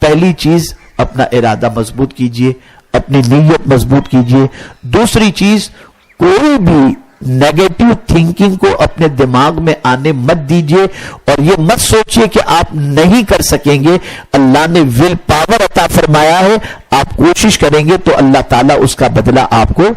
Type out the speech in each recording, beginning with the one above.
پہلی چیز اپنا ارادہ مضبوط کیجئے، اپنی نیت مضبوط کیجئے۔ دوسری چیز، کوئی بھی نیگیٹو تھنکنگ کو اپنے دماغ میں آنے مت دیجئے، اور یہ مت سوچئے کہ آپ نہیں کر سکیں گے۔ اللہ نے ول پاور عطا فرمایا ہے، آپ کوشش کریں گے تو اللہ تعالیٰ اس کا بدلہ آپ کو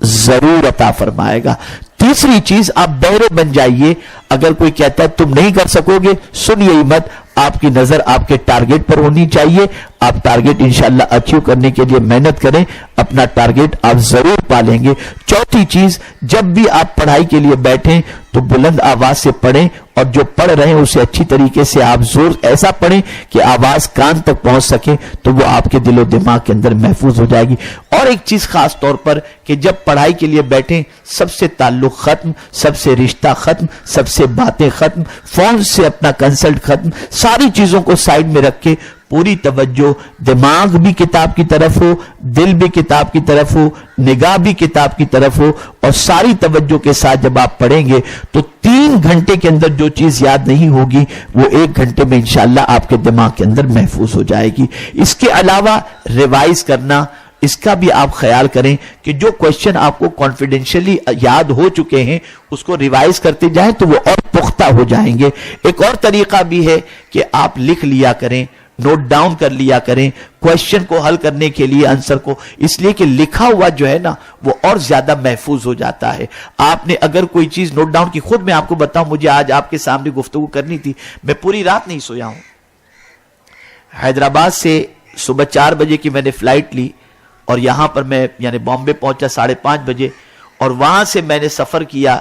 ضرور عطا فرمائے گا۔ تیسری چیز، آپ بہرے بن جائیے۔ اگر کوئی کہتا ہے تم نہیں کر سکو گے، سنیے مت، آپ کی نظر آپ کے ٹارگٹ پر ہونی چاہیے۔ آپ ٹارگٹ انشاءاللہ اچیو کرنے کے لیے محنت کریں، اپنا ٹارگٹ آپ ضرور پالیں گے۔ چوتھی چیز، جب بھی آپ پڑھائی کے لیے بیٹھیں تو بلند آواز سے پڑھیں، اور جو پڑھ رہے ہیں اسے اچھی طریقے سے آپ زور ایسا پڑھیں کہ آواز کان تک پہنچ سکے، تو وہ آپ کے دل و دماغ کے اندر محفوظ ہو جائے گی۔ اور ایک چیز خاص طور پر کہ جب پڑھائی کے لیے بیٹھیں، سب سے تعلق ختم، سب سے رشتہ ختم، سب سے باتیں ختم، فون سے اپنا کنسلٹ ختم، ساری چیزوں کو سائیڈ میں رکھ کے پوری توجہ، دماغ بھی کتاب کی طرف ہو، دل بھی کتاب کی طرف ہو، نگاہ بھی کتاب کی طرف ہو، اور ساری توجہ کے ساتھ جب آپ پڑھیں گے تو 3 گھنٹے کے اندر جو چیز یاد نہیں ہوگی وہ 1 گھنٹے میں انشاءاللہ آپ کے دماغ کے اندر محفوظ ہو جائے گی۔ اس کے علاوہ ریوائز کرنا، اس کا بھی آپ خیال کریں کہ جو کوشچن آپ کو کانفیڈینشلی یاد ہو چکے ہیں اس کو ریوائز کرتے جائیں تو وہ اور پختہ ہو جائیں گے۔ ایک اور طریقہ بھی ہے کہ آپ لکھ لیا کریں، نوٹ ڈاؤن کر لیا کریں کوشچن کو حل کرنے کے لیے، آنسر کو، اس لیے کہ لکھا ہوا جو ہے نا وہ اور زیادہ محفوظ ہو جاتا ہے۔ آپ نے اگر کوئی چیز نوٹ ڈاؤن کی، خود میں آپ کو بتاؤں، مجھے آج آپ کے سامنے گفتگو کرنی تھی، میں پوری رات نہیں سویا ہوں۔ حیدرآباد سے صبح 4 بجے کی میں نے فلائٹ لی، اور یہاں پر میں یعنی بامبے پہنچا 5:30 بجے، اور وہاں سے میں نے سفر کیا،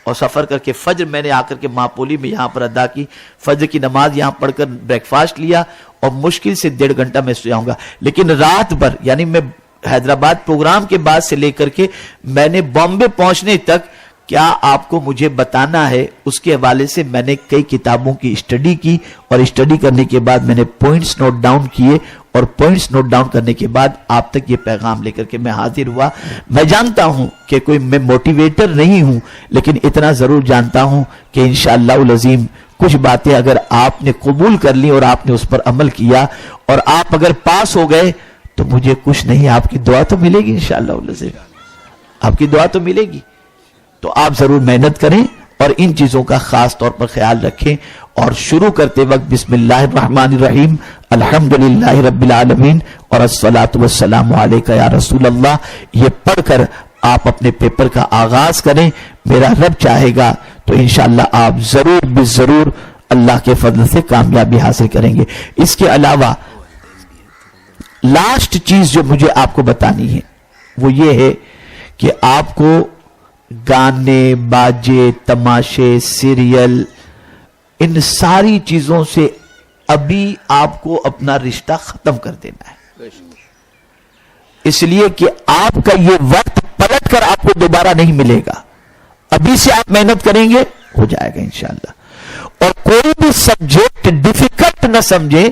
اور سفر کر کے فجر میں نے آ کر کے ماپولی میں یہاں پر ادا کی، فجر کی نماز یہاں پڑھ کر بریک فاسٹ لیا، اور مشکل سے 1.5 گھنٹہ میں سو جاؤں گا۔ لیکن رات بھر یعنی میں حیدرآباد پروگرام کے بعد سے لے کر کے میں نے بامبے پہنچنے تک، کیا آپ کو مجھے بتانا ہے، اس کے حوالے سے میں نے کئی کتابوں کی اسٹڈی کی، اور اسٹڈی کرنے کے بعد میں نے پوائنٹس نوٹ ڈاؤن کیے، اور پوائنٹس نوٹ ڈاؤن کرنے کے بعد آپ تک یہ پیغام لے کر کے میں حاضر ہوا۔ میں جانتا ہوں کہ کوئی میں موٹیویٹر نہیں ہوں، لیکن اتنا ضرور جانتا ہوں کہ انشاءاللہ العظیم کچھ باتیں اگر آپ نے قبول کر لی اور آپ نے اس پر عمل کیا، اور آپ اگر پاس ہو گئے تو مجھے کچھ نہیں، آپ کی دعا تو ملے گی انشاءاللہ العظیم، آپ کی دعا تو ملے گی۔ تو آپ ضرور محنت کریں اور ان چیزوں کا خاص طور پر خیال رکھیں، اور شروع کرتے وقت بسم اللہ الرحمن الرحیم، الحمدللہ رب العالمین، اور الصلاۃ والسلام علیکہ یا رسول اللہ، یہ پڑھ کر آپ اپنے پیپر کا آغاز کریں۔ میرا رب چاہے گا تو انشاءاللہ آپ ضرور بضرور اللہ کے فضل سے کامیابی حاصل کریں گے۔ اس کے علاوہ لاسٹ چیز جو مجھے آپ کو بتانی ہے وہ یہ ہے کہ آپ کو گانے، باجے، تماشے، سیریل، ان ساری چیزوں سے ابھی آپ کو اپنا رشتہ ختم کر دینا ہے، اس لیے کہ آپ کا یہ وقت پلٹ کر آپ کو دوبارہ نہیں ملے گا۔ ابھی سے آپ محنت کریں گے، ہو جائے گا انشاءاللہ۔ اور کوئی بھی سبجیکٹ ڈیفیکلٹ نہ سمجھیں،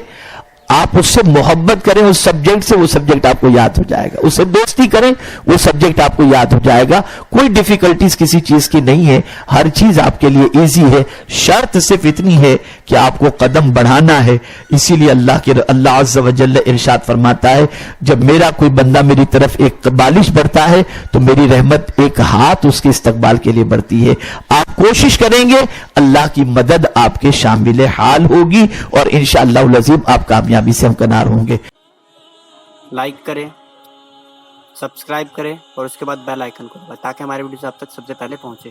آپ اس سے محبت کریں، اس سبجیکٹ سے، وہ سبجیکٹ آپ کو یاد ہو جائے گا۔ اس سے دوستی کریں، وہ سبجیکٹ آپ کو یاد ہو جائے گا۔ کوئی ڈیفیکلٹیز کسی چیز کی نہیں ہے، ہر چیز آپ کے لیے ایزی ہے۔ شرط صرف اتنی ہے کہ آپ کو قدم بڑھانا ہے۔ اسی لیے اللہ عز و جل ارشاد فرماتا ہے، جب میرا کوئی بندہ میری طرف ایک بالش بڑھتا ہے تو میری رحمت ایک ہاتھ اس کے استقبال کے لیے بڑھتی ہے۔ آپ کوشش کریں گے، اللہ کی مدد آپ کے شامل حال ہوگی، اور انشاءاللہ العظیم آپ کامیابی سے ہمکنار ہوں گے۔ لائک کریں، سبسکرائب کریں، اور اس کے بعد بیل آئیکن کو دبائیں تاکہ ہمارے ویڈیوز آپ تک سب سے پہلے پہنچے۔